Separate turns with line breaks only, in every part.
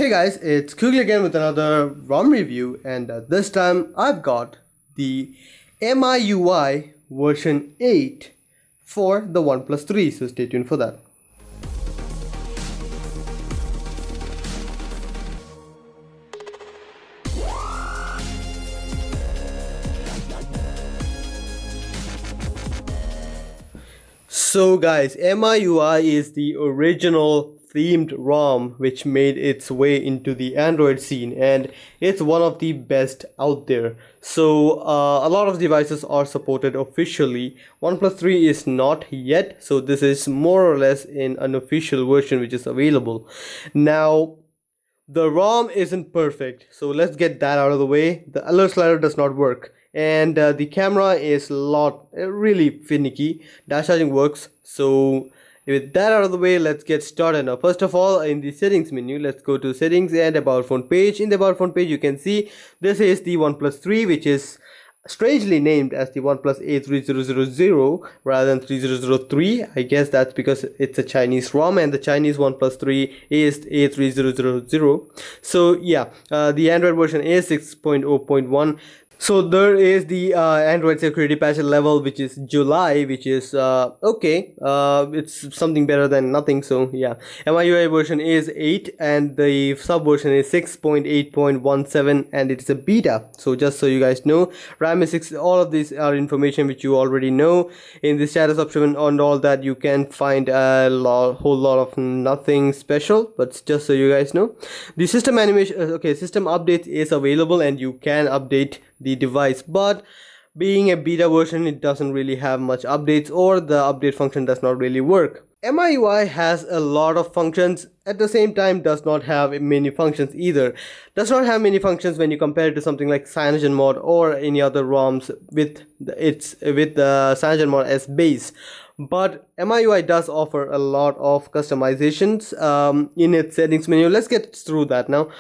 Hey guys, it's Kugli again with another ROM review, and this time I've got the MIUI version 8 for the OnePlus 3, so stay tuned for that. So guys, MIUI is the original themed ROM which made its way into the Android scene, and it's one of the best out there. So a lot of devices are supported officially. OnePlus 3 is not yet, so this is more or less in an official version which is available. Now the ROM isn't perfect, so let's get that out of the way. The alert slider does not work, and the camera is really finicky. Dash charging works, so with that out of the way, let's get started. Now first of all, in the settings menu, let's go to settings and about phone page. In the about phone page, you can see this is the OnePlus 3, which is strangely named as the OnePlus A3000 rather than 3003. I guess that's because it's a Chinese ROM and the Chinese OnePlus 3 is A3000. So yeah, the Android version is 6.0.1. So there is the Android security patch level, which is July, which is okay. It's something better than nothing. So yeah, MIUI version is 8 and the sub version is 6.8.17 and it's a beta. So just so you guys know, RAM is 6. All of these are information which you already know. In the status option and all that, you can find a whole lot of nothing special, but just so you guys know, the system animation, system update is available and you can update the device, but being a beta version, it doesn't really have much updates, or the update function does not really work. MIUI has a lot of functions, at the same time does not have many functions either. Does not have many functions when you compare it to something like CyanogenMod or any other ROMs with the CyanogenMod as base. But MIUI does offer a lot of customizations in its settings menu. Let's get through that now.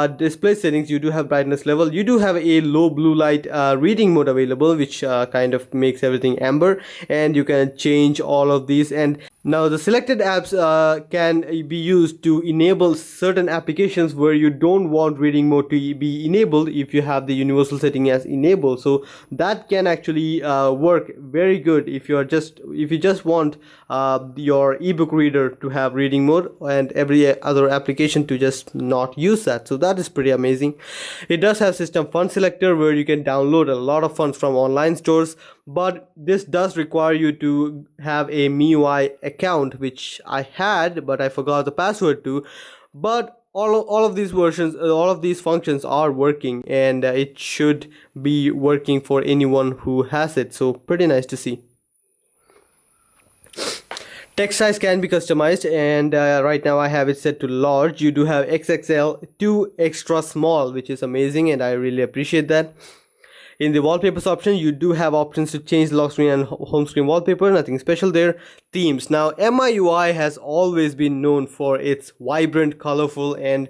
Display settings, you do have brightness level. You do have a low blue light reading mode available, which kind of makes everything amber, and you can change all of these. And now the selected apps can be used to enable certain applications where you don't want reading mode to be enabled if you have the universal setting as enabled. So that can actually work very good if you just want your ebook reader to have reading mode and every other application to just not use that. So that is pretty amazing. It does have system font selector where you can download a lot of fonts from online stores, but this does require you to have a MIUI account, which I had but I forgot the password to. But all of these versions, all of these functions are working, and it should be working for anyone who has it. So pretty nice to see. Text size can be customized, and right now I have it set to large. You do have XXL to extra small, which is amazing, and I really appreciate that. In the wallpapers option, you do have options to change lock screen and home screen wallpaper. Nothing special there. Themes. Now MIUI has always been known for its vibrant, colorful, and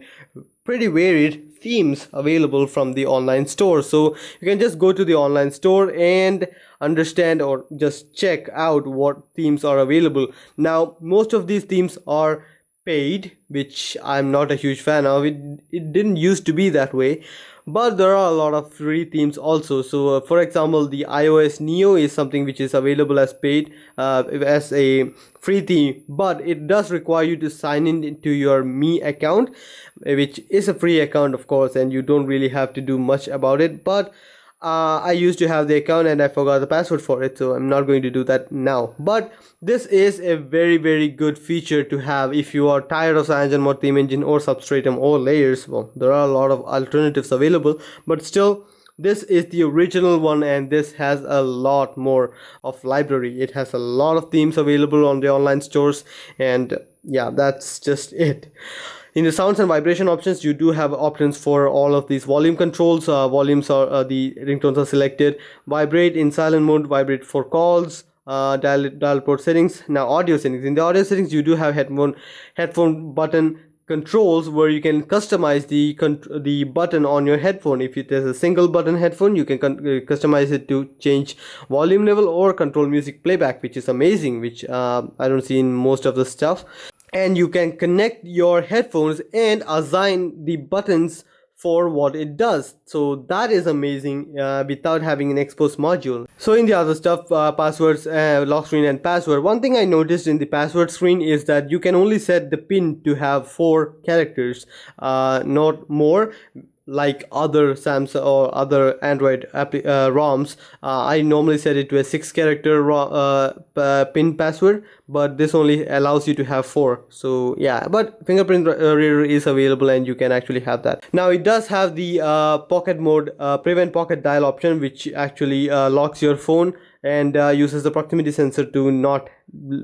pretty varied themes available from the online store. So you can just go to the online store and understand or just check out what themes are available. Now most of these themes are paid, which I'm not a huge fan of. It didn't used to be that way, but there are a lot of free themes also. So for example, the iOS Neo is something which is available as paid, as a free theme, but it does require you to sign in into your Me account, which is a free account of course, and you don't really have to do much about it. But I used to have the account and I forgot the password for it, so I'm not going to do that now. But this is a very good feature to have if you are tired of CyanogenMod theme engine or Substratum or layers. Well, there are a lot of alternatives available, but still this is the original one, and this has a lot more of library. It has a lot of themes available on the online stores, and yeah, that's just it. In the sounds and vibration options, you do have options for all of these volume controls. Volumes are the ringtones are selected. Vibrate in silent mode, vibrate for calls. Dial port settings. Now audio settings. In the audio settings, you do have headphone button controls where you can customize the button on your headphone. If it is a single button headphone, you can customize it to change volume level or control music playback, which is amazing, which I don't see in most of the stuff. and you can connect your headphones and assign the buttons for what it does. So that is amazing without having an expose module. So in the other stuff, passwords, lock screen and password, one thing I noticed in the password screen is that you can only set the pin to have 4 characters, not more, like other Samsung or other Android ROMs. I normally set it to a 6-character pin password, but this only allows you to have 4. So yeah, but fingerprint reader is available and you can actually have that. Now it does have the pocket mode, prevent pocket dial option, which actually locks your phone and uses the proximity sensor to not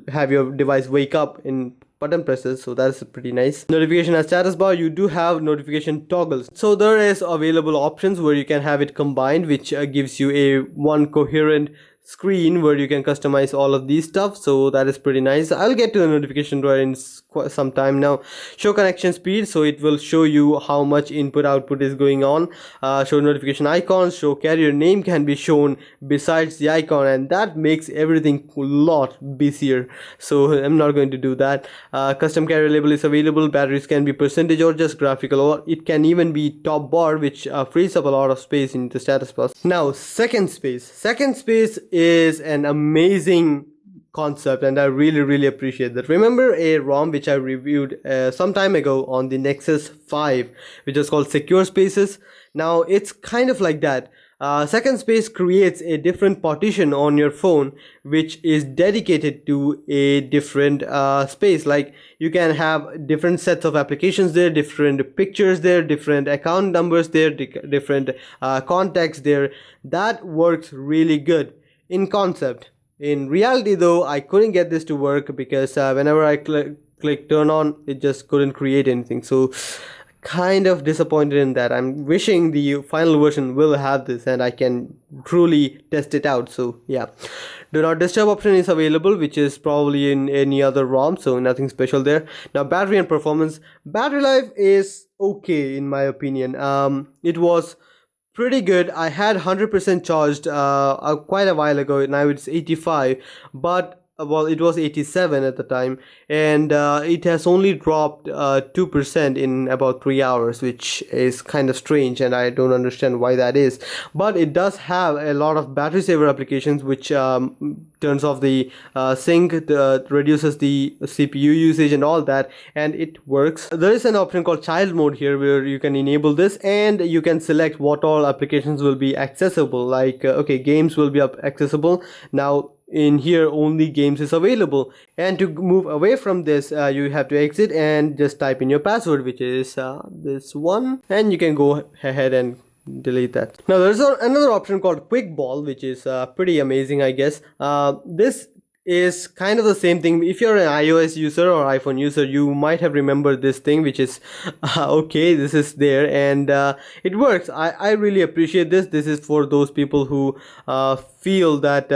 have your device wake up in button presses. So that's pretty nice. Notification and status bar, you do have notification toggles. So there is available options where you can have it combined, which gives you a one coherent screen where you can customize all of these stuff. So that is pretty nice. I'll get to the notification drawer in some time now. Show connection speed, so it will show you how much input output is going on. Show notification icons, show carrier name can be shown besides the icon, and that makes everything a lot busier, so I'm not going to do that. Custom carrier label is available. Batteries can be percentage or just graphical, or it can even be top bar, which frees up a lot of space in the status bar. Now second space is an amazing concept, and I really appreciate that. Remember a ROM which I reviewed some time ago on the Nexus 5, which is called Secure Spaces? Now it's kind of like that. Second space creates a different partition on your phone which is dedicated to a different space. Like you can have different sets of applications there, different pictures there, different account numbers there, different contacts there. That works really good in concept. In reality though, I couldn't get this to work because whenever I click turn on, it just couldn't create anything. So kind of disappointed in that. I'm wishing the final version will have this and I can truly test it out. So yeah, do not disturb option is available, which is probably in any other ROM, so nothing special there. Now battery and performance. Battery life is okay in my opinion. It was pretty good. I had 100% charged quite a while ago. Now it's 85, but well, it was 87 at the time, and it has only dropped 2% in about 3 hours, which is kind of strange, and I don't understand why that is. But it does have a lot of battery saver applications, which turns off the sync, reduces the CPU usage and all that, and it works. There is an option called child mode here where you can enable this, and you can select what all applications will be accessible. Like okay, games will be accessible. Now in here only games is available, and to move away from this you have to exit and just type in your password, which is this one, and you can go ahead and delete that. Now there's another option called quick ball, which is pretty amazing, I guess. This is kind of the same thing. If you're an iOS user or iPhone user, you might have remembered this thing, which is okay, this is there, and it works. I really appreciate this. This is for those people who feel that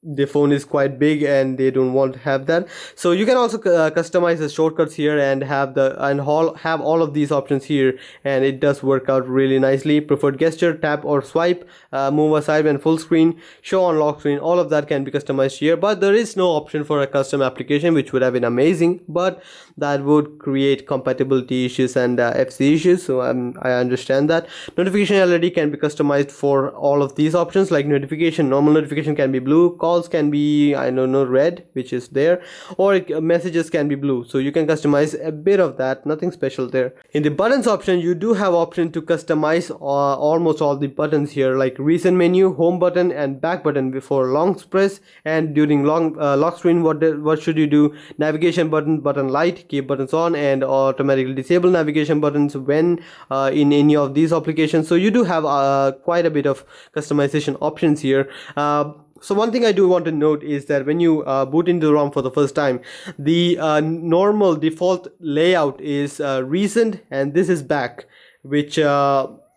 the phone is quite big and they don't want to have that. So you can also customize the shortcuts here and have all of these options here, and it does work out really nicely. Preferred gesture, tap or swipe, move aside when full screen, show on lock screen, all of that can be customized here. But there is no option for a custom application, which would have been amazing, but that would create compatibility issues and FC issues, so I understand that. Notification LED can be customized for all of these options. Like notification, normal notification can be blue, calls can be, I don't know, red, which is there, or messages can be blue. So you can customize a bit of that, nothing special there. In the buttons option, you do have option to customize almost all the buttons here, like recent menu, home button and back button before long press, and during lock screen what should you do. Navigation button light, keep buttons on, and automatically disable navigation buttons when in any of these applications. So you do have quite a bit of customization options here. So one thing I do want to note is that when you boot into the ROM for the first time, the normal default layout is recent, and this is back, which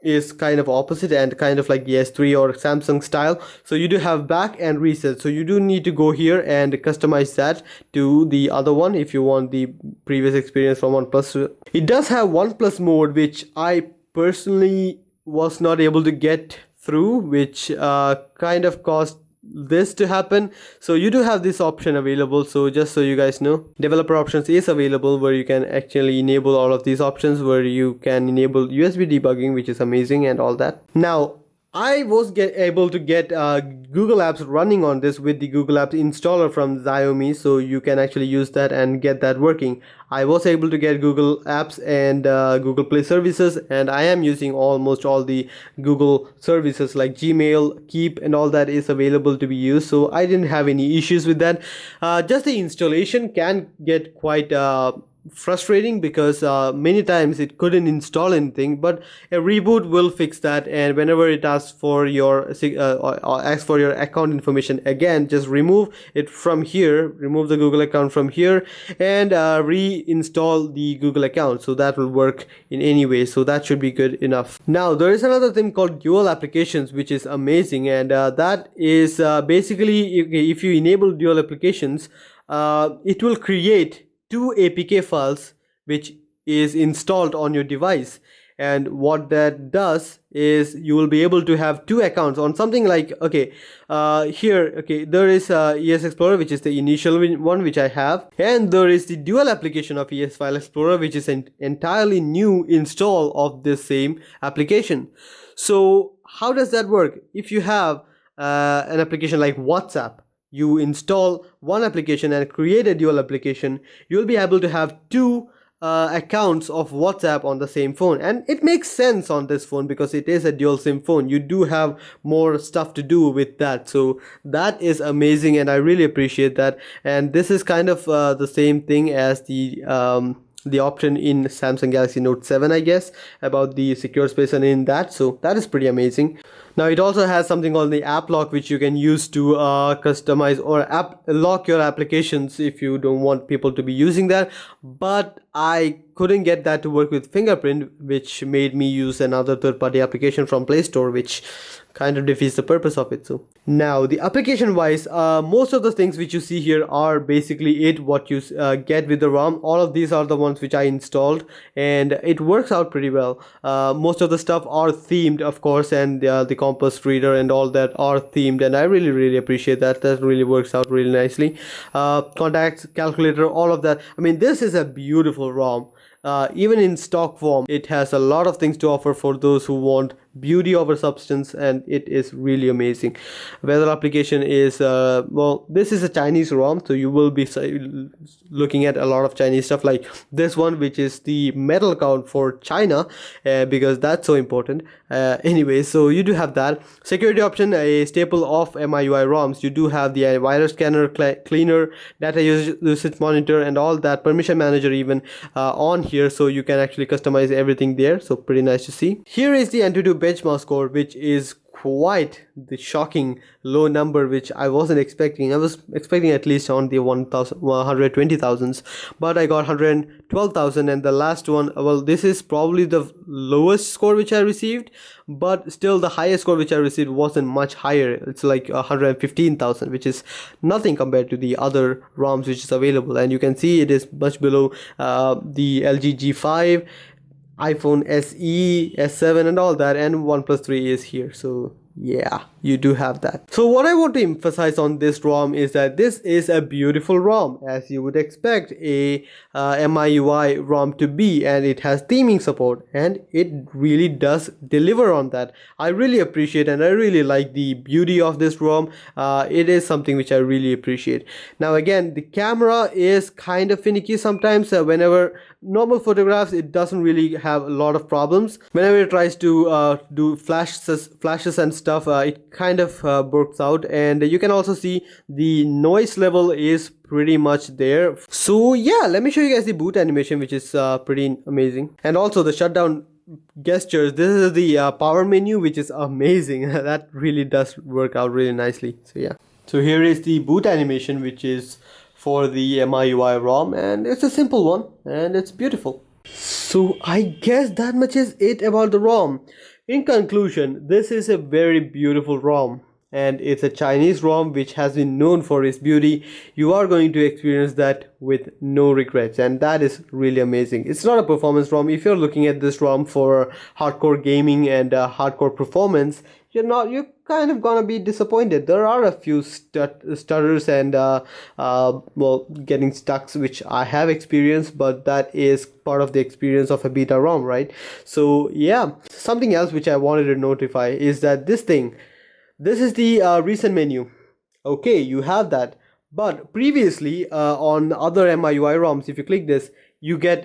is kind of opposite and kind of like the S3 or Samsung style. So you do have back and reset, so you do need to go here and customize that to the other one if you want the previous experience from OnePlus. It does have OnePlus mode, which I personally was not able to get through, which kind of caused this to happen. So you do have this option available. So just so you guys know, developer options is available where you can actually enable all of these options, where you can enable USB debugging, which is amazing, and all that. Now I was able to get Google Apps running on this with the Google Apps installer from Xiaomi, so you can actually use that and get that working. I was able to get Google Apps and Google Play services, and I am using almost all the Google services like Gmail, Keep, and all that is available to be used, so I didn't have any issues with that. Just the installation can get quite frustrating because many times it couldn't install anything, but a reboot will fix that. And whenever it asks for your account information again, just remove it from here, remove the Google account from here, and reinstall the Google account, so that will work in any way. So that should be good enough. Now there is another thing called dual applications, which is amazing, and that is basically if you enable dual applications, it will create two APK files which is installed on your device. And what that does is you will be able to have two accounts on something like, okay, here, okay, there is ES Explorer, which is the initial one which I have, and there is the dual application of ES File Explorer, which is an entirely new install of this same application. So how does that work? If you have an application like WhatsApp, you install one application and create a dual application, you'll be able to have two accounts of WhatsApp on the same phone. And it makes sense on this phone because it is a dual SIM phone. You do have more stuff to do with that, so that is amazing, and I really appreciate that. And this is kind of the same thing as the option in Samsung Galaxy Note 7, I guess, about the secure space and in that, so that is pretty amazing. Now it also has something called the app lock, which you can use to customize or lock your applications if you don't want people to be using that. But I couldn't get that to work with fingerprint, which made me use another third-party application from Play Store, which kind of defeats the purpose of it. So now the application wise, most of the things which you see here are basically what you get with the ROM. All of these are the ones which I installed, and it works out pretty well. Most of the stuff are themed, of course, and the compass reader and all that are themed, and I really appreciate that. That really works out really nicely. Contacts, calculator, all of that. I mean, this is a beautiful ROM. Even in stock form, it has a lot of things to offer for those who want beauty over substance, and it is really amazing. Weather application is well, this is a Chinese ROM, so you will be looking at a lot of Chinese stuff like this one, which is the metal count for China, because that's so important. Anyway, so you do have that. Security option, a staple of MIUI ROMs. You do have the virus scanner, cleaner, data usage monitor, and all that. Permission manager even on here, so you can actually customize everything there, so pretty nice to see. Here is the Antutu benchmark score, which is quite the shocking low number, which I wasn't expecting. I was expecting at least on the 120,000s, but I got 112,000. And the last one, well, this is probably the lowest score which I received, but still the highest score which I received wasn't much higher. It's like 115,000, which is nothing compared to the other ROMs which is available. And you can see it is much below the LG G5, iPhone SE, S7, and all that, and OnePlus 3 is here. So yeah, you do have that. So what I want to emphasize on this ROM is that this is a beautiful ROM, as you would expect a MIUI ROM to be, and it has theming support, and it really does deliver on that. I really appreciate, and I really like the beauty of this ROM. It is something which I really appreciate. Now again, the camera is kind of finicky sometimes. Whenever normal photographs, it doesn't really have a lot of problems. Whenever it tries to do flashes and stuff, it kind of works out. And you can also see the noise level is pretty much there. So yeah, let me show you guys the boot animation, which is pretty amazing. And also the shutdown gestures. This is the power menu, which is amazing. That really does work out really nicely. So yeah, so here is the boot animation, which is for the MIUI ROM, and it's a simple one and it's beautiful. So I guess that much is it about the ROM. In conclusion, this is a very beautiful ROM, and it's a Chinese ROM which has been known for its beauty, you are going to experience that with no regrets, and that is really amazing. It's not a performance ROM. If you're looking at this ROM for hardcore gaming and hardcore performance, you're kind of gonna be disappointed. There are a few stutters and well, getting stuck, which I have experienced, but that is part of the experience of a beta ROM, right? So yeah, something else which I wanted to notify is that this is the recent menu. Okay, you have that, but previously on other MIUI ROMs, if you click this, you get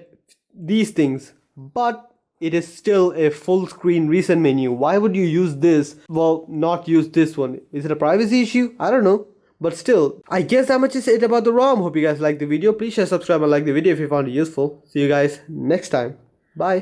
these things, but it is still a full screen recent menu. Why would you use this? Well, not use this one. Is it a privacy issue? I don't know. But still, I guess that much is it about the ROM. Hope you guys liked the video. Please share, subscribe, and like the video if you found it useful. See you guys next time. Bye.